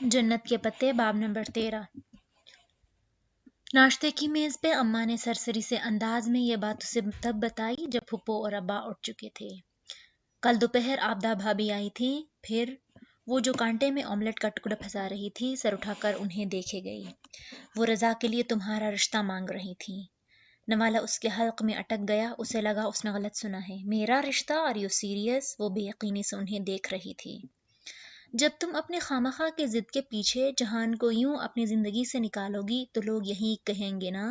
जन्नत के पत्ते बाब नंबर 13। नाश्ते की मेज पे अम्मा ने सरसरी से अंदाज में ये बात उसे तब बताई जब फुप्पो और अब्बा उठ चुके थे। कल दोपहर आबदा भाभी आई थी। फिर वो जो कांटे में ऑमलेट का टुकड़ा फंसा रही थी, सर उठाकर उन्हें देखे गई। वो रजा के लिए तुम्हारा रिश्ता मांग रही थी। नवाला उसके हल्क में अटक गया। उसे लगा उसने गलत सुना है। मेरा रिश्ता? Are you serious? वो बेयकीनी से उन्हें देख रही थी। जब तुम अपने खामखा के जिद के पीछे जहान को यूं अपनी जिंदगी से निकालोगी तो लोग यही कहेंगे ना।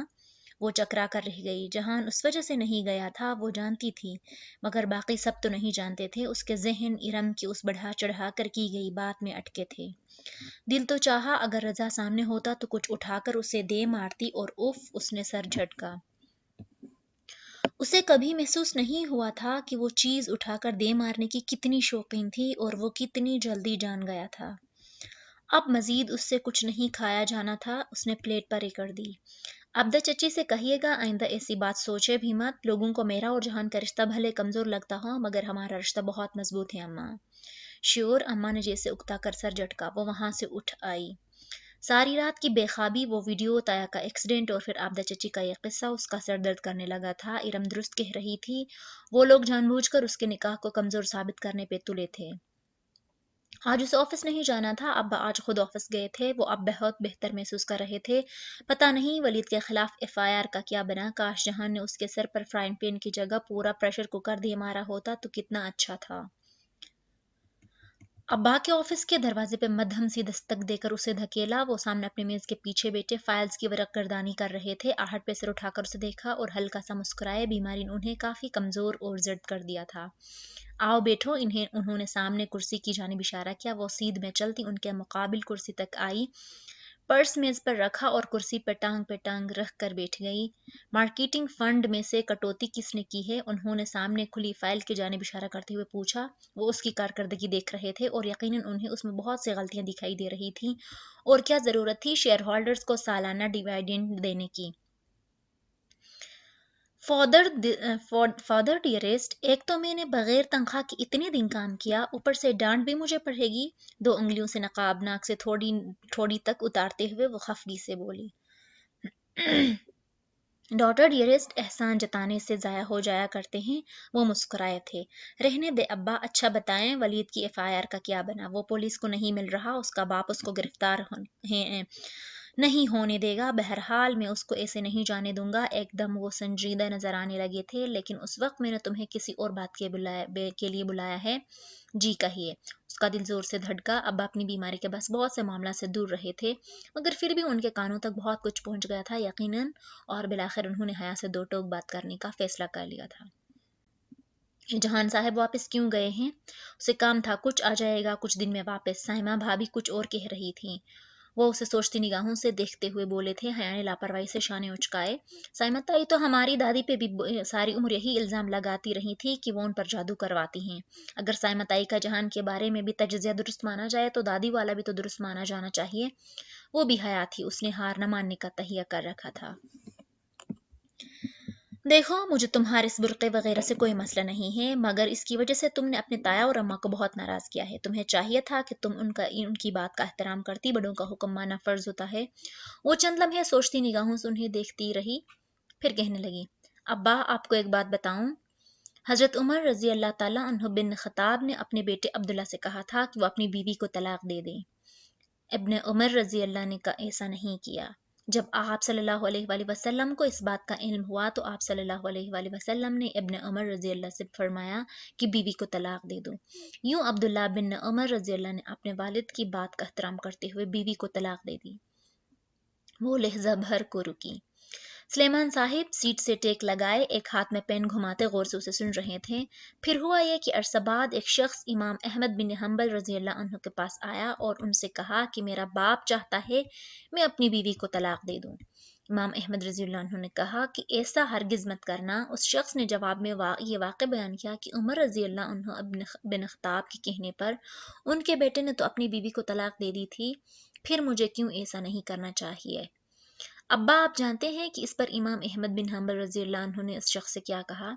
वो चकरा कर रह गई। जहान उस वजह से नहीं गया था, वो जानती थी, मगर बाकी सब तो नहीं जानते थे। उसके जहन इरम की उस बढ़ा चढ़ा कर की गई बात में अटके थे। दिल तो चाहा अगर रजा सामने होता तो कुछ उठाकर उसे दे मारती, और उफ, उसने सर झटका। उसे कभी महसूस नहीं हुआ था कि वो चीज उठाकर दे मारने की कितनी शौकीन थी, और वो कितनी जल्दी जान गया था। अब मजीद उससे कुछ नहीं खाया जाना था। उसने प्लेट परे कर दी। अब्दा चची से कहिएगा आइंदा ऐसी बात सोचे भी मत। लोगों को मेरा और जहान का रिश्ता भले कमजोर लगता हो, मगर हमारा रिश्ता बहुत मजबूत है अम्मा। श्योर? अम्मा ने जैसे उकता कर सर झटका। वो वहां से उठ आई। सारी रात की बेखाबी, वो वीडियो, ताया का एक्सीडेंट और फिर आबदा चची का यह किस्सा उसका सर दर्द करने लगा था। इरम दुरुस्त कह रही थी, वो लोग जानबूझकर उसके निकाह को कमजोर साबित करने पे तुले थे। आज उसे ऑफिस नहीं जाना था। अब्बा आज खुद ऑफिस गए थे। वो अब बहुत बेहतर महसूस कर रहे थे। पता नहीं वलीद के खिलाफ एफआईआर का क्या बना। काश जहान ने उसके सर पर फ्राइंग पैन की जगह पूरा प्रेशर कुकर दे मारा होता तो कितना अच्छा था। अब्बा के ऑफिस के दरवाजे पे मध्यम सी दस्तक देकर उसे धकेला। वो सामने अपनी मेज के पीछे बैठे फाइल्स की वरक गर्दानी कर रहे थे। आहट पे सिर उठाकर उसे देखा और हल्का सा मुस्कुराए। बीमारी ने उन्हें काफी कमजोर और जर्द कर दिया था। आओ बैठो। इन्हें उन्होंने सामने कुर्सी की जानिब इशारा किया। वो सीध में चलती उनके मुकाबिल कुर्सी तक आई, पर्स मेज पर रखा और कुर्सी पे टांग रख कर बैठ गई। मार्केटिंग फंड में से कटौती किसने की है? उन्होंने सामने खुली फाइल की जानिब इशारा करते हुए पूछा। वो उसकी कारकर्दगी देख रहे थे और यकीनन उन्हें उसमें बहुत सी गलतियां दिखाई दे रही थीं। और क्या जरूरत थी शेयर होल्डर्स को सालाना डिविडेंड देने की? फादर डियरेस्ट, एक तो मैंने बगैर तनख्वाह के इतने दिन काम किया, ऊपर से डांट भी मुझे पड़ेगी। दो उंगलियों से नकाब नाक से थोड़ी थोड़ी तक उतारते हुए वो खफगी से बोली। डॉटर डियरेस्ट, एहसान जताने से ज़ाया हो जाया करते हैं। वो मुस्कुराए थे। रहने दे अब्बा। अच्छा बताएं वलीद की एफआईआर का क्या बना? वो पुलिस को नहीं मिल रहा। उसका बाप उसको गिरफ्तार नहीं होने देगा। बहरहाल मैं उसको ऐसे नहीं जाने दूंगा। एकदम वो संजीदा नजर आने लगे थे। लेकिन उस वक्त मैंने तुम्हें किसी और बात के लिए बुलाया है। जी कहिए। उसका दिल जोर से धड़का। अब अपनी बीमारी के बस बहुत से मामला से दूर रहे थे, मगर फिर भी उनके कानों तक बहुत कुछ पहुंच गया था यकीनन। और बिलाखिर उन्होंने हया से दो टोक बात करने का फैसला कर लिया था। जहान साहब वापस क्यों गए हैं? उसे काम था, कुछ आ जाएगा कुछ दिन में वापस। साइमा भाभी कुछ और कह रही थी। वो उसे सोचती निगाहों से देखते हुए बोले थे। हया ने लापरवाही से शाने उचकाए। साइमा ताई तो हमारी दादी पे भी सारी उम्र यही इल्जाम लगाती रही थी कि वो उन पर जादू करवाती हैं। अगर साइमा ताई का जहान के बारे में भी तजजिया दुरुस्त माना जाए तो दादी वाला भी तो दुरुस्त माना जाना चाहिए। वो भी हया थी। उसने हार न मानने का तहिया कर रखा था। देखो, मुझे तुम्हारे इस बुर्के वगैरह से कोई मसला नहीं है, मगर इसकी वजह से तुमने अपने ताया और अम्मा को बहुत नाराज किया है। तुम्हें चाहिए था कि तुम उनकी बात का एहतराम करती। बड़ों का हुक्म मानना फर्ज होता है। वो चंद लम्हे सोचती निगाहों से उन्हें देखती रही, फिर कहने लगी, अब्बा आपको एक बात बताऊं? हजरत उमर रजी अल्लाह ताला अन्हु बिन खताब ने अपने बेटे अब्दुल्ला से कहा था कि वो अपनी बीवी को तलाक दे दे। इब्ने उमर रजी अल्लाह ने ऐसा नहीं किया। जब आप सल्लल्लाहु अलैहि वसल्लम को इस बात का इल्म हुआ तो आप सल्लल्लाहु अलैहि वसल्लम ने इब्ने उमर रजी अल्लाह से फरमाया कि बीवी को तलाक दे दो। यूं अब्दुल्ला बिन उमर रजी अल्लाह ने अपने वालिद की बात का एहतराम करते हुए बीवी को तलाक दे दी। वो लहजा भर को रुकी। सुलेमान साहिब सीट से टेक लगाए, एक हाथ में पेन घुमाते गौर से उसे सुन रहे थे। फिर हुआ यह कि अरसा बाद एक शख्स इमाम अहमद बिन हम्बल रजी अल्लाह अन्हु के पास आया और उनसे कहा कि मेरा बाप चाहता है मैं अपनी बीवी को तलाक दे दूं। इमाम अहमद रजी अल्लाह अन्हु ने कहा कि ऐसा हरगिज मत करना। उस शख्स ने जवाब में ये वाक़या बयान किया कि उमर रजी अल्लाह अन्हु बिन खताब के कहने पर उनके बेटे ने तो अपनी बीवी को तलाक दे दी थी, फिर मुझे क्यों ऐसा नहीं करना चाहिए? अब्बा आप जानते हैं कि इस पर इमाम अहमद बिन हम्बल रजी अल्लाह अन्हु ने इस शख्स से क्या कहा?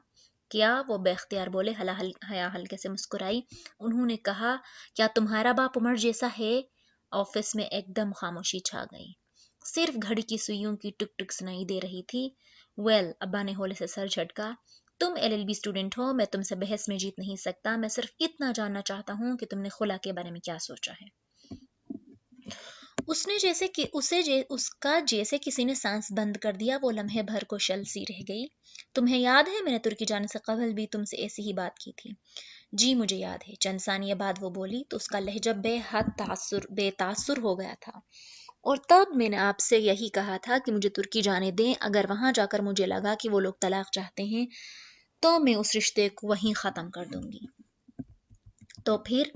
क्या? वो बेख्तियार बोले। हया हल्के से मुस्कुराई। उन्होंने कहा, क्या तुम्हारा बाप उमर जैसा है? ऑफिस में एकदम खामोशी छा गई। सिर्फ घड़ी की सुइयों की टुक टुक सुनाई दे रही थी। अब्बा ने होले से सर झटका। तुम एलएलबी स्टूडेंट हो, मैं तुमसे बहस में जीत नहीं सकता। मैं सिर्फ इतना जानना चाहता हूँ कि तुमने खुला के बारे में क्या सोचा है। उसने जैसे कि उसका जैसे किसी ने सांस बंद कर दिया। वो लम्हे भर को शल सी रह गई। तुम्हें याद है मैंने तुर्की जाने से कबल भी तुमसे ऐसी ही बात की थी? जी मुझे याद है। चंद सानिया बाद वो बोली तो उसका लहजा बेहद बेतासुर हो गया था। और तब मैंने आपसे यही कहा था कि मुझे तुर्की जाने दें। अगर वहां जाकर मुझे लगा कि वो लोग तलाक चाहते हैं तो मैं उस रिश्ते को वहीं ख़त्म कर दूंगी। तो फिर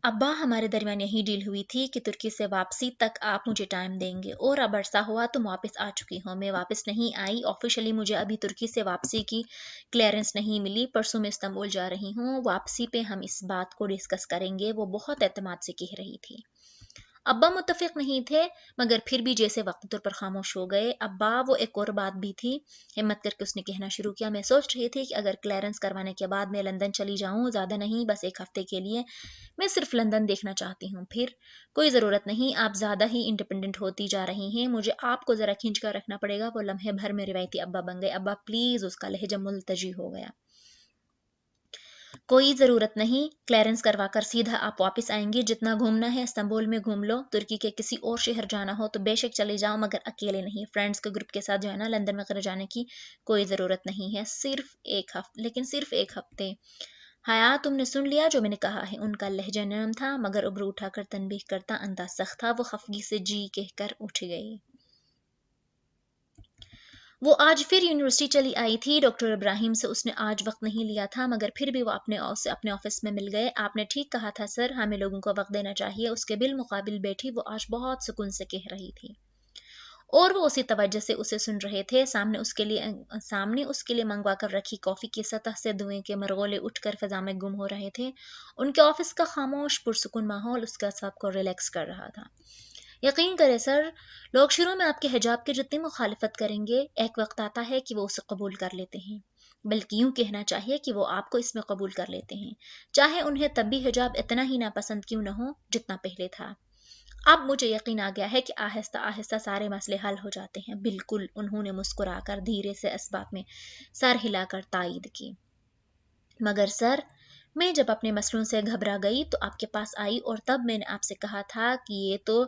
अब्बा, हमारे दरमियान यही डील हुई थी कि तुर्की से वापसी तक आप मुझे टाइम देंगे। और अब अरसा हुआ तुम वापस आ चुकी हो, मैं वापस नहीं आई। ऑफिशियली मुझे अभी तुर्की से वापसी की क्लियरेंस नहीं मिली। परसों मैं इस्तांबुल जा रही हूँ। वापसी पे हम इस बात को डिस्कस करेंगे। वो बहुत एतमाद से कह रही थी। अब्बा मुत्तफिक नहीं थे, मगर फिर भी जैसे वक्त तौर पर खामोश हो गए। अब्बा, वो एक और बात भी थी। हिम्मत करके उसने कहना शुरू किया। मैं सोच रही थी कि अगर क्लियरेंस करवाने के बाद मैं लंदन चली जाऊं, ज़्यादा नहीं, बस एक हफ्ते के लिए। मैं सिर्फ लंदन देखना चाहती हूँ। फिर कोई ज़रूरत नहीं, आप ज़्यादा ही इंडिपेंडेंट होती जा रही हैं। मुझे आपको ज़रा खींच कर रखना पड़ेगा। वो लम्हे भर में रिवायती अब्बा बन गए। अब्बा प्लीज़, उसका लहजा मुल्तजी हो गया। कोई ज़रूरत नहीं, क्लियरेंस करवाकर सीधा आप वापस आएंगी। जितना घूमना है इस्तांबुल में घूम लो। तुर्की के किसी और शहर जाना हो तो बेशक चले जाओ, मगर अकेले नहीं। फ्रेंड्स के ग्रुप के साथ जाना। लंदन वगैरह जाने की कोई ज़रूरत नहीं है। सिर्फ एक हफ्ते, लेकिन सिर्फ एक हफ्ते। हया, तुमने सुन लिया जो मैंने कहा है। उनका लहजा नरम था, मगर उब्र उठाकर तनबीह करता अंदाज सख्त था। वो खफगी से जी कहकर उठ गई। वो आज फिर यूनिवर्सिटी चली आई थी। डॉक्टर इब्राहिम से उसने आज वक्त नहीं लिया था, मगर फिर भी वो अपने ऑफिस में मिल गए। आपने ठीक कहा था सर, हमें लोगों को वक्त देना चाहिए। उसके बिल मुकाबिल बैठी वो आज बहुत सुकून से कह रही थी, और वो उसी तवज्जो से उसे सुन रहे थे। सामने उसके लिए मंगवा कर रखी कॉफी की सतह से धुएं के मरगोले उठकर फिजा में गुम हो रहे थे। उनके ऑफिस का खामोश पुरसुकून माहौल उसका सबको रिलैक्स कर रहा था। यकीन करें सर, लोग शुरू में आपके हिजाब की जितनी मुखालिफत करेंगे, एक वक्त आता है कि वो उसे कबूल कर लेते हैं। बल्कि यूं कहना चाहिए कि वो आपको इसमें कबूल कर लेते हैं, चाहे उन्हें तब भी हिजाब इतना ही नापसंद क्यों न हो जितना पहले था। अब मुझे यकीन आ गया है कि आहिस्ता आहिस्ता सारे मसले हल हो जाते हैं। बिल्कुल, उन्होंने मुस्कुराकर धीरे से इस बात में सर हिलाकर तायीद की। मगर सर, मैं जब अपने मसलों से घबरा गई तो आपके पास आई, और तब मैंने आपसे कहा था कि ये तो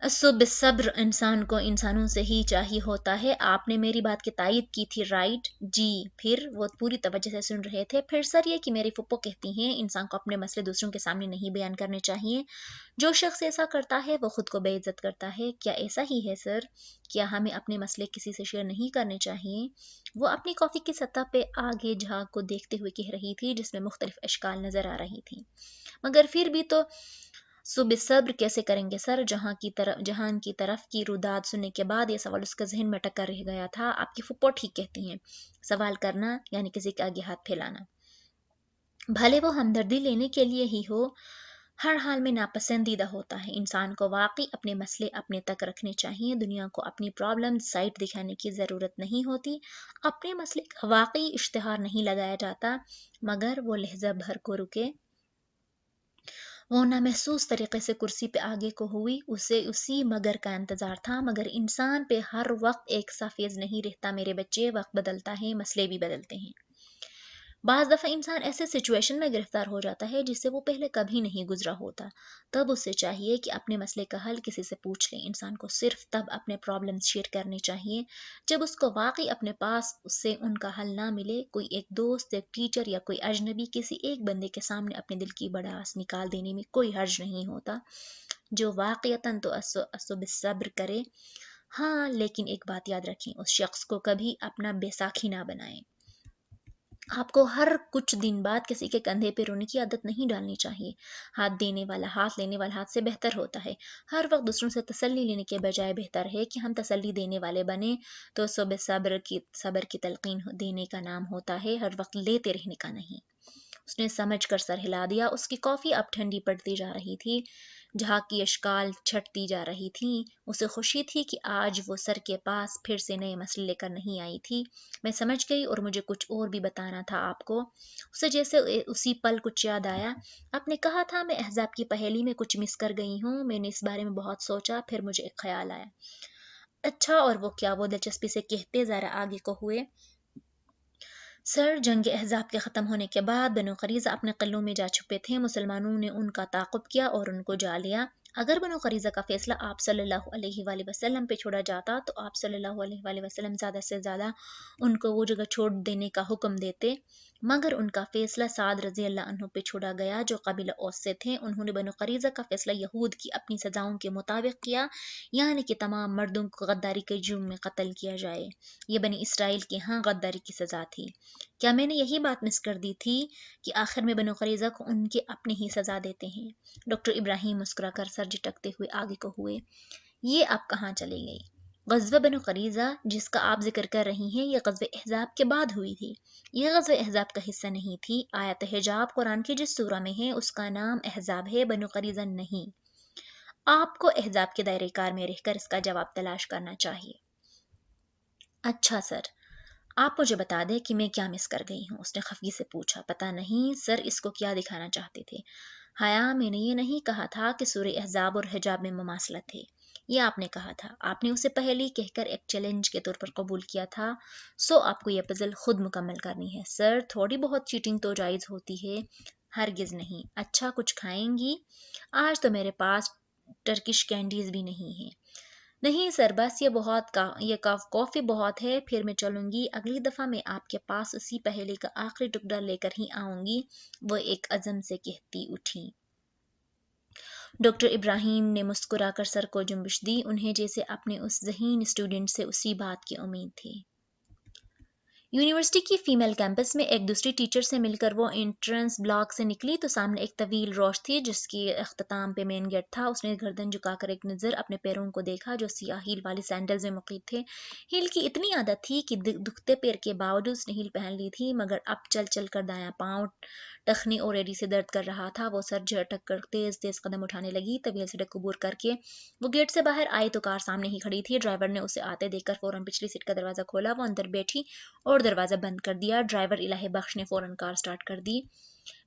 सब्र इंसान को इंसानों से ही चाहिए होता है। आपने मेरी बात की तायीद की थी, राइट? जी। फिर वो पूरी तवज्जो से सुन रहे थे। फिर सर, ये कि मेरी फुप्पो कहती हैं इंसान को अपने मसले दूसरों के सामने नहीं बयान करने चाहिए। जो शख्स ऐसा करता है वो खुद को बेइज्जत करता है। क्या ऐसा ही है सर? क्या हमें अपने मसले किसी से शेयर नहीं करने चाहिए? वो अपनी कॉफी की सतह पे आगे झाग को देखते हुए कह रही थी, जिसमें मुख्तलिफ अशकाल नजर आ रही थी। मगर फिर भी तो सुबह सब्र कैसे करेंगे सर? जहान की तरफ की रुदाद सुनने के बाद यह सवाल उसके जहन में अटका रह गया था। आपकी फुप्पो ठीक कहती हैं, सवाल करना यानी किसी के आगे हाथ फैलाना, भले वो हमदर्दी लेने के लिए ही हो, हर हाल में नापसंदीदा होता है। इंसान को वाकई अपने मसले अपने तक रखने चाहिए। दुनिया को अपनी प्रॉब्लम साइड दिखाने की ज़रूरत नहीं होती। अपने मसले का वाकई इश्तिहार नहीं लगाया जाता। मगर वो लहजा भर को रुके। वो नामहसूस तरीके से कुर्सी पे आगे को हुई। उसे उसी मगर का इंतजार था। मगर इंसान पे हर वक्त एक सा फेज नहीं रहता मेरे बच्चे। वक्त बदलता है, मसले भी बदलते हैं। बाज़ दफ़ा इंसान ऐसे सिचुएशन में गिरफ्तार हो जाता है जिससे वो पहले कभी नहीं गुजरा होता। तब उसे चाहिए कि अपने मसले का हल किसी से पूछ ले। इंसान को सिर्फ तब अपने प्रॉब्लम्स शेयर करने चाहिए जब उसको वाकई अपने पास उससे उनका हल ना मिले। कोई एक दोस्त, एक टीचर या कोई अजनबी किसी एक बंदे के सामने अपने दिल की भड़ास निकाल देने में कोई हर्ज नहीं होता, जो वाकईतन तो सब्र करे। हाँ, लेकिन एक बात याद रखें, उस शख्स को कभी अपना बैसाखी ना बनाएं। आपको हर कुछ दिन बाद किसी के कंधे पे रोने की आदत नहीं डालनी चाहिए। हाथ देने वाला हाथ लेने वाला हाथ से बेहतर होता है। हर वक्त दूसरों से तसल्ली लेने के बजाय बेहतर है कि हम तसल्ली देने वाले बने। तो सुबह सब्र की तलकीन देने का नाम होता है, हर वक्त लेते रहने का नहीं। उसने समझ कर सर हिला दिया। उसकी कॉफ़ी अब ठंडी पड़ती जा रही थी, जहाँ की अश्काल छटती जा रही थी। उसे खुशी थी कि आज वो सर के पास फिर से नए मसले लेकर नहीं आई थी। मैं समझ गई और मुझे कुछ और भी बताना था आपको। उसे जैसे उसी पल कुछ याद आया। आपने कहा था मैं अहज़ाब की पहेली में कुछ मिस कर गई हूँ। मैंने इस बारे में बहुत सोचा, फिर मुझे एक ख्याल आया। अच्छा, और वो क्या? वो दिलचस्पी से कहते ज़रा आगे को हुए। सर, जंग अहज़ाब के ख़त्म होने के बाद बनु क़रीज़ा अपने क़िलों में जा छुपे थे। मुसलमानों ने उनका ताक़ुब किया और उनको जा लिया। अगर बनु क़रीज़ा का फ़ैसला आप सल्लल्लाहु अलैहि वसल्लम पे छोड़ा जाता तो आप सल्लल्लाहु अलैहि वसल्लम ज़्यादा से ज़्यादा उनको वो जगह छोड़ देने का हुक्म देते। मगर उनका फ़ैसला साद रज़ी अल्लाह अन्हु पे छोड़ा गया, जो कबीला औस से थे। उन्होंने बनु क़रीज़ा का फ़ैसला यहूद की अपनी सज़ाओं के मुताबिक किया, यानी कि तमाम मर्दों को गद्दारी के जुर्म में कत्ल किया जाए। ये बनी इसराइल के यहाँ गद्दारी की सज़ा थी। क्या मैंने यही बात मिस कर दी थी कि आखिर में बनु क़रीज़ा को उनके अपने ही सज़ा देते हैं? डॉक्टर इब्राहिम मुस्कुराकर सर झटकते हुए आगे को हुए। ये अब कहाँ चली गई? ग़ज़वा बनु क़रीज़ा जिसका आप जिक्र कर रही हैं, ये ग़ज़वा अहज़ाब के बाद हुई थी। ये ग़ज़वा अहज़ाब का हिस्सा नहीं थी। आयत हिजाब कुरान की जिस सूरा में है उसका नाम अहज़ाब है, बनु क़रीज़ा नहीं। आपको अहज़ाब के दायरे कार में रहकर इसका जवाब तलाश करना चाहिए। अच्छा सर, आप मुझे बता दें कि मैं क्या मिस कर गई हूँ? उसने खफगी से पूछा। पता नहीं सर, इसको क्या दिखाना चाहते थे? हया, मैंने ये नहीं कहा था कि सूरह अहज़ाब और हिजाब में मुमासलत है। ये आपने कहा था। आपने उसे पहेली कहकर एक चैलेंज के तौर पर कबूल किया था। सो आपको यह पजल खुद मुकम्मल करनी है। सर, थोड़ी बहुत चीटिंग तो जायज़ होती है। हरगिज़ नहीं। अच्छा, कुछ खाएंगी? आज तो मेरे पास टर्किश कैंडीज भी नहीं है। नहीं सर, बस ये कॉफ़ी बहुत है, फिर मैं चलूँगी। अगली दफ़ा मैं आपके पास उसी पहेली का आखिरी टुकड़ा लेकर ही आऊँगी। वो एक अज़म से कहती उठी। डॉक्टर इब्राहिम ने मुस्कुराकर सर को जुम्बिश दी। उन्हें जैसे अपने उस ज़हीन स्टूडेंट से उसी बात की उम्मीद थी। यूनिवर्सिटी की फीमेल कैंपस में एक दूसरी टीचर से मिलकर वो एंट्रेंस ब्लॉक से निकली तो सामने एक तवील रोश थी जिसकी अख्ताम पे मेन गेट था। उसने गर्दन झुकाकर एक नज़र अपने पैरों को देखा जो सियाह हील वाली सैंडल्स में मुक़ीद थे। हील की इतनी आदत थी कि दुखते पैर के बावजूद उसने हील पहन ली थी, मगर अब चल चल कर दायां पाँव टखने और एड़ी से दर्द कर रहा था। वो सर झटक कर तेज तेज कदम उठाने लगी। तवील सड़क अबूर करके वो गेट से बाहर आई तो कार सामने ही खड़ी थी। ड्राइवर ने उसे आते देखकर फौरन पिछली सीट का दरवाज़ा खोला। वो अंदर बैठी और दरवाज़ा बंद कर दिया। ड्राइवर इलाही बख्श ने फौरन कार स्टार्ट कर दी।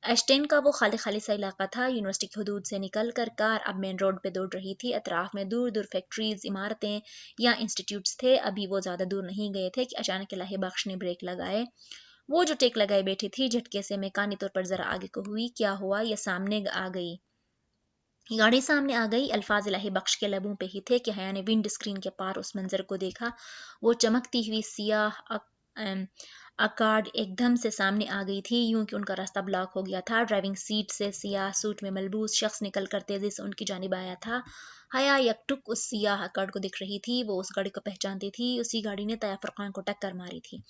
एस्टेन का वो खाली खाली सा इलाका था। यूनिवर्सिटी की हदूद से निकल कर कार अब मेन रोड पे दौड़ रही थी। अतराफ में दूर दूर फैक्ट्रीज, इमारतें या इंस्टीट्यूट्स थे। अभी वो ज़्यादा दूर नहीं गए थे कि अचानक इलाही बख्श ने ब्रेक लगाए। वो जो टेक लगाए बैठी थी, झटके से मैकानी तौर पर ज़रा आगे को हुई। क्या हुआ? ये सामने आ गई। गाड़ी सामने आ गई। अल्फाज इलाही बख्श के लबों पे ही थे कि हया ने विंड स्क्रीन के पार उस मंजर को देखा। वो चमकती हुई सियाह अकार्ड एकदम से सामने आ गई थी, यूं कि उनका रास्ता ब्लॉक हो गया था। ड्राइविंग सीट से सियाह सूट में मलबूस शख्स निकल कर तेजी से उनकी जानिब आया था। हया यकटुक उस सियाह अकार्ड को दिख रही थी। वो उस गाड़ी को पहचानती थी। उसी गाड़ी ने तया फरकान को टक्कर मारी थी।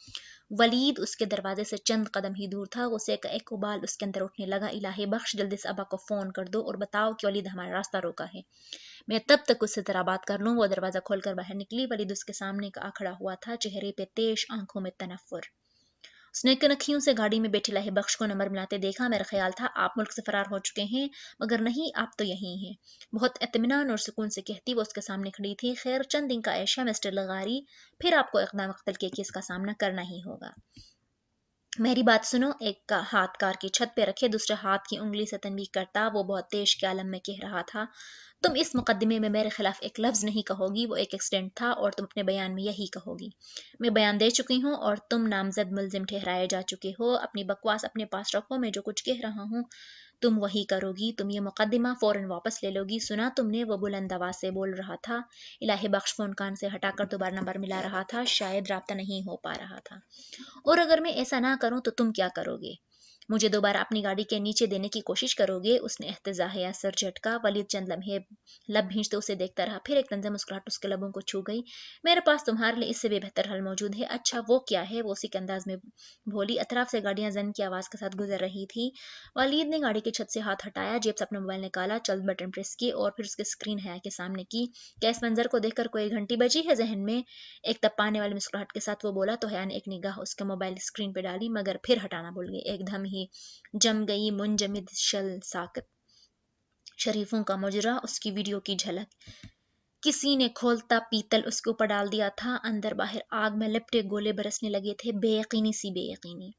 वलीद उसके दरवाजे से चंद कदम ही दूर था। उसे एक उबाल उसके अंदर उठने लगा। इलाही बख्श, जल्दी से अबा को फ़ोन कर दो और बताओ कि वलीद हमारा रास्ता रोका है। मैं तब तक उससे ज़रा बात कर लूँ। वो दरवाज़ा खोलकर बाहर निकली। वलीद उसके सामने का खड़ा हुआ था, चेहरे पे तेज, आंखों में तनफ्फुर। उसने कनखियों से गाड़ी में बैठे लाहे बख्श को नंबर मिलाते देखा। मेरा ख्याल था आप मुल्क से फरार हो चुके हैं, मगर नहीं, आप तो यहीं हैं। बहुत इत्मीनान और सुकून से कहती वो उसके सामने खड़ी थी। खैर, चंद दिन का ऐशा मिस्टर लगारी, फिर आपको इक़दाम क़त्ल के केस का सामना करना ही होगा। मेरी बात सुनो। एक हाथ कार की छत पे रखे, दूसरे हाथ की उंगली से तनबीह करता वो बहुत तेज के आलम में कह रहा था, तुम इस मुकदमे में मेरे खिलाफ एक लफ्ज़ नहीं कहोगी। वो एक एक्सीडेंट था और तुम अपने बयान में यही कहोगी। मैं बयान दे चुकी हूँ और तुम नामजद मुलजिम ठहराए जा चुके हो। अपनी बकवास अपने पास रखो। मैं जो कुछ कह रहा हूँ तुम वही करोगी। तुम ये मुकदमा फ़ौरन वापस ले लोगी। सुना तुमने? वो बुलंद आवाज़ से बोल रहा था। इलाही बख्श फ़ोन कान से हटाकर दोबारा नंबर मिला रहा था। शायद राब्ता नहीं हो पा रहा था। और अगर मैं ऐसा ना करूं तो तुम क्या करोगे? मुझे दोबारा अपनी गाड़ी के नीचे देने की कोशिश करोगे? उसने एहतजाहिया सर झटका। वलीद चंद लम्हे लब भींचते उसे देखता रहा। फिर एक तंज़ मुस्कुराहट उसके लबों को छू गई। मेरे पास तुम्हारे लिए इससे भी बेहतर हल मौजूद है। अच्छा, वो क्या है? वो उसी के अंदाज में बोली। अतराफ से गाड़ियां जन की आवाज़ के साथ गुजर रही थी। वलीद ने गाड़ी की छत से हाथ हटाया, जेब से अपना मोबाइल निकाला, चल बटन प्रेस की और फिर उसकी स्क्रीन हया के सामने की। क्या इस मंजर को देखकर कोई घंटी बजी है जहन में? एक तपाने वाली मुस्कुराहट के साथ वो बोला तो हया ने एक निगाह उसके मोबाइल स्क्रीन पर डाली, मगर फिर हटाना भूल गई। एकदम ही ही जम गई मुंजमिद शल साकत। शरीफों का मुजरा, उसकी वीडियो की झलक, किसी ने खोलता पीतल उसके ऊपर डाल दिया था, अंदर बाहर आग में लिपटे गोले बरसने लगे थे, बेयकीनी सी बेयकीनी।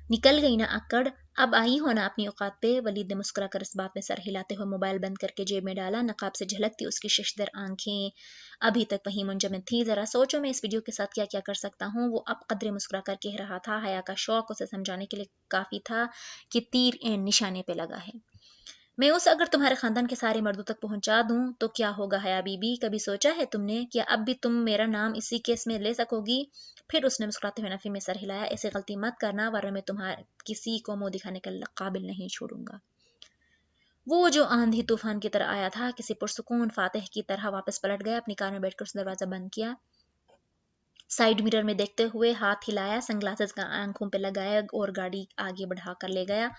निकल गई ना अकड़, अब आई हो ना अपनी औकात पे। वलीद ने मुस्कुराकर इस बात में सर हिलाते हुए मोबाइल बंद करके जेब में डाला। नकाब से झलकती उसकी शशदर आंखें अभी तक वहीं मुंजमद थी। जरा सोचो मैं इस वीडियो के साथ क्या क्या कर सकता हूँ, वो अब कदरे मुस्कुरा कर कह रहा था। हया का शौक उसे समझाने के लिए काफी था कि तीर एन निशाने पे लगा है। मैं उसे अगर तुम्हारे खानदान के सारे मर्दों तक पहुंचा दूं तो क्या होगा हया बीबी, कभी सोचा है तुमने कि अब भी तुम मेरा नाम इसी केस में ले सकोगी? फिर उसने मुस्कुराते हुए नफी में सर हिलाया। ऐसी गलती मत करना वरना मैं तुम्हारे किसी को मुंह दिखाने के काबिल नहीं छोड़ूंगा। वो जो आंधी तूफान की तरह आया था किसी पुरसुकून फातिह की तरह वापस पलट गया। अपनी कार में बैठकर उस दरवाजा बंद किया, साइड मिरर में देखते हुए हाथ हिलाया, सनग्लासेस का आंखों पे लगाया और गाड़ी आगे बढ़ाकर ले गया।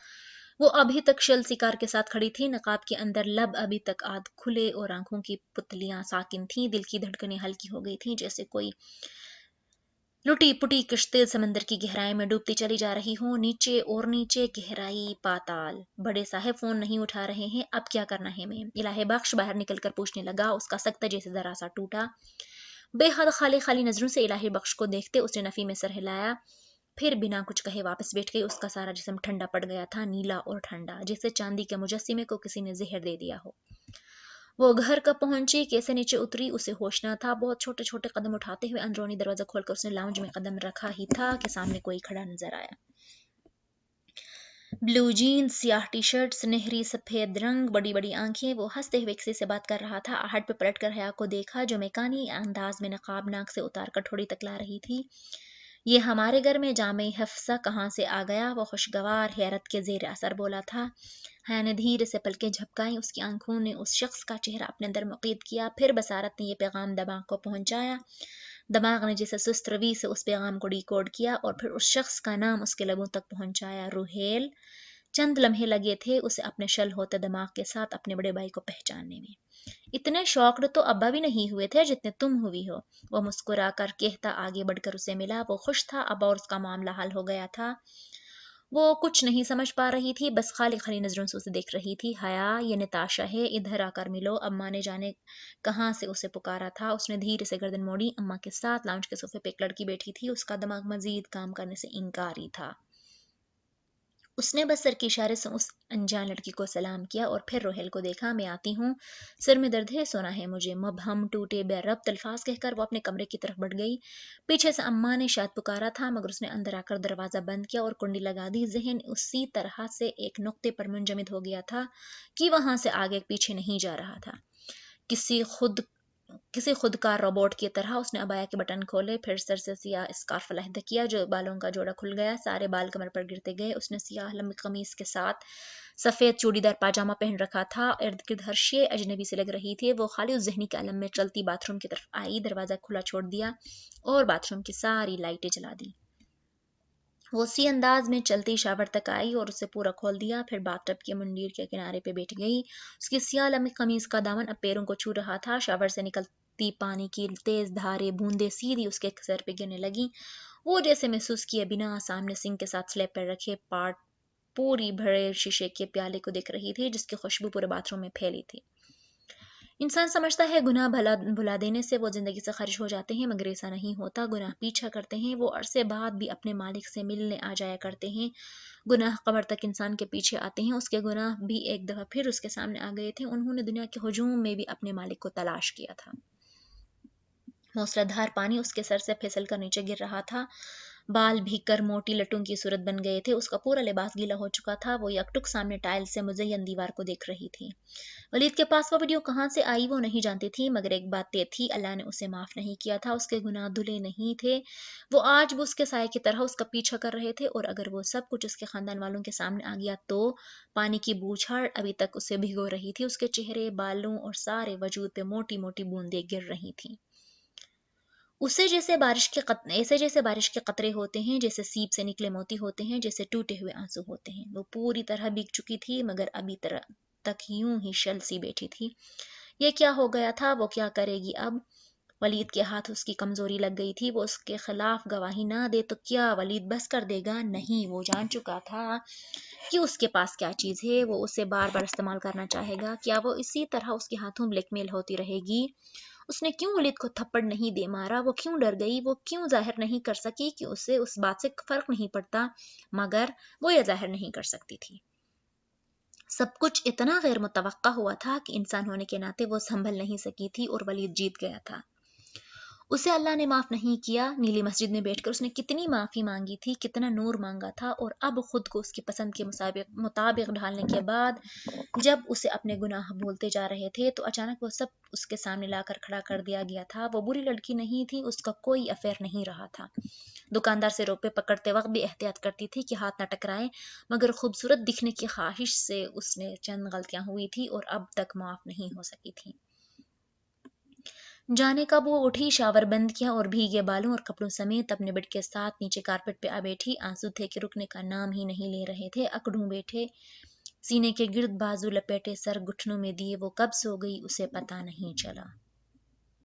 वो अभी तक शल शिकार के साथ खड़ी थी, नकाब के अंदर लब अभी तक आध खुले और आंखों की पुतलियां साकिन थी। दिल की धड़कनें हल्की हो गई थी, जैसे कोई लुटी पुटी किश्ते समंदर की गहराई में डूबती चली जा रही हो। नीचे और नीचे गहराई पाताल। बड़े साहब फोन नहीं उठा रहे हैं, अब क्या करना है मैं? इलाहे बख्श बाहर निकलकर पूछने लगा, उसका सख्त जैसे जरा सा टूटा। बेहद खाली खाली नजरों से इलाही बख्श को देखते उसने नफी में सर हिलाया, फिर बिना कुछ कहे वापस बैठ गई। उसका सारा जिस्म ठंडा पड़ गया था, नीला और ठंडा, जैसे चांदी के मुजस्सिमे को किसी ने जहर दे दिया हो। वो घर कब पहुंची, कैसे नीचे उतरी, उसे होश न था। बहुत छोटे छोटे कदम उठाते हुए अंदरूनी दरवाजा खोलकर उसने लाउंज में कदम रखा ही था कि सामने कोई खड़ा नजर आया। ब्लू जीन्स, सियाह टी शर्ट, सुनहरी सफेद रंग, बड़ी बड़ी आंखें। वो हंसते हुए किसी से बात कर रहा था। आहट पे पलट कर हया को देखा जो मेकानी अंदाज में नकाब नाक से उतार कर थोड़ी तकला रही थी। ये हमारे घर में जामे हफ्सा कहाँ से आ गया? वो खुशगवार हैरत के जेर असर बोला था। हया ने धीरे से पलकें झपकाई, उसकी आंखों ने उस शख्स का चेहरा अपने अंदर मुक़ीद किया। फिर बसारत ने यह पैगाम दिमाग को पहुंचाया। दिमाग ने जैसे सुस्त रवि से उस पैगाम को डिकोड किया और फिर उस शख्स का नाम उसके लबों तक पहुंचाया, रुहेल। चंद लम्हे लगे थे उसे अपने शल होते दिमाग के साथ अपने बड़े भाई को पहचानने में। इतने शौक्ड तो अब्बा भी नहीं हुए थे जितने तुम हुई हो, वो मुस्कुरा कर कहता आगे बढ़कर उसे मिला। वो खुश था अब और उसका मामला हल हो गया था। वो कुछ नहीं समझ पा रही थी, बस खाली खाली नजरों से उसे देख रही थी। हया, ये नताशा है, इधर आकर मिलो। अम्मा ने जाने कहाँ से उसे पुकारा था। उसने धीरे से गर्दन मोड़ी। अम्मा के साथ लाउंज के सोफे पे एक लड़की बैठी थी, उसका दिमाग मजीद काम करने से इनकारी था। उसने बस सर के इशारे से उस अनजान लड़की को सलाम किया और फिर रोहेल को देखा। मैं आती हूँ, सिर में दर्द है, सोना है मुझे। मबहम टूटे बेरब्त अल्फाज कहकर वो अपने कमरे की तरफ बढ़ गई। पीछे से अम्मा ने शायद पुकारा था मगर उसने अंदर आकर दरवाजा बंद किया और कुंडी लगा दी। जहन उसी तरह से एक नुक्ते पर मुंजमद हो गया था कि वहां से आगे पीछे नहीं जा रहा था। किसी खुदकार रोबोट की तरह उसने अबाया के बटन खोले, फिर सर से सियाह स्कार्फ अलहदा किया जो बालों का जोड़ा खुल गया, सारे बाल कमर पर गिरते गए। उसने सियाह लंबी कमीज के साथ सफेद चूड़ीदार पाजामा पहन रखा था। इर्द गिर्द हर शे अजनबी से लग रही थी। वो खाली उस जहनी के आलम में चलती बाथरूम की तरफ आई, दरवाजा खुला छोड़ दिया और बाथरूम की सारी लाइटें जला दी। वो उसी अंदाज में चलती शावर तक आई और उसे पूरा खोल दिया, फिर बाथटब के मुंडीर के किनारे पे बैठ गई। उसकी सियाह लंबी कमीज का दामन अब पैरों को छू रहा था। शावर से निकलती पानी की तेज धारे बूंदे सीधी उसके सर पे गिरने लगी। वो जैसे महसूस किए बिना सामने सिंक के साथ स्लैब पर रखे पाट पूरी भरे शीशे के प्याले को देख रही थी जिसकी खुशबू पूरे बाथरूम में फैली थी। इंसान समझता है गुनाह भला भुला देने से वो जिंदगी से खारिज हो जाते हैं मगर ऐसा नहीं होता। गुनाह पीछा करते हैं, वो अरसे बाद भी अपने मालिक से मिलने आ जाया करते हैं। गुनाह कब्र तक इंसान के पीछे आते हैं। उसके गुनाह भी एक दफा फिर उसके सामने आ गए थे। उन्होंने दुनिया के हुजूम में भी अपने मालिक को तलाश किया था। मूसलाधार पानी उसके सर से फिसल कर नीचे गिर रहा था। बाल भीगकर मोटी लट्टों की सूरत बन गए थे। उसका पूरा लिबास गीला हो चुका था। वो यकटुक सामने टाइल से मुज़य्यन दीवार को देख रही थी। वलीद के पास वो वीडियो कहाँ से आई वो नहीं जानती थी मगर एक बात तय थी, अल्लाह ने उसे माफ नहीं किया था। उसके गुनाह धुले नहीं थे। वो आज भी उसके साये की तरह उसका पीछा कर रहे थे और अगर वो सब कुछ उसके खानदान वालों के सामने आ गया तो पानी की बूछाड़ अभी तक उसे भिगो रही थी। उसके चेहरे, बालों और सारे वजूद पे मोटी मोटी बूंदें गिर रही थीं। उसे जैसे बारिश के कतरे होते हैं, जैसे सीप से निकले मोती होते हैं, जैसे टूटे हुए आंसू होते हैं। वो पूरी तरह भीग चुकी थी मगर अभी तक यूं ही शल सी बैठी थी। ये क्या हो गया था? वो क्या करेगी अब? वलीद के हाथ उसकी कमजोरी लग गई थी। वो उसके खिलाफ गवाही ना दे तो क्या वलीद बस कर देगा? नहीं, वो जान चुका था कि उसके पास क्या चीज है। वो उसे बार बार इस्तेमाल करना चाहेगा। क्या वो इसी तरह उसके हाथों ब्लैकमेल होती रहेगी? उसने क्यों वलीद को थप्पड़ नहीं दे मारा? वो क्यों डर गई? वो क्यों जाहिर नहीं कर सकी कि उसे उस बात से फर्क नहीं पड़ता? मगर वो ये जाहिर नहीं कर सकती थी। सब कुछ इतना गैर मुतवक्का हुआ था कि इंसान होने के नाते वो संभल नहीं सकी थी और वलीद जीत गया था। उसे अल्लाह ने माफ नहीं किया। नीली मस्जिद में बैठकर उसने कितनी माफी मांगी थी, कितना नूर मांगा था, और अब खुद को उसकी पसंद के मुताबिक ढालने के बाद जब उसे अपने गुनाह भूलते जा रहे थे तो अचानक वो सब उसके सामने लाकर खड़ा कर दिया गया था। वो बुरी लड़की नहीं थी, उसका कोई अफेयर नहीं रहा था। दुकानदार से रुपए पकड़ते वक्त भी एहतियात करती थी कि हाथ न टकराए, मगर खूबसूरत दिखने की ख्वाहिश से उसने चंद गलतियां हुई थी और अब तक माफ नहीं हो सकी थी। जाने कब वो उठी, शावर बंद किया और भीगे बालों और कपड़ों समेत अपने बेड के साथ नीचे कारपेट पे आ बैठी। आंसू थे कि रुकने का नाम ही नहीं ले रहे थे। अकड़ू बैठे, सीने के गिर्द बाजू लपेटे, सर घुटनों में दिए, वो कब सो गई उसे पता नहीं चला।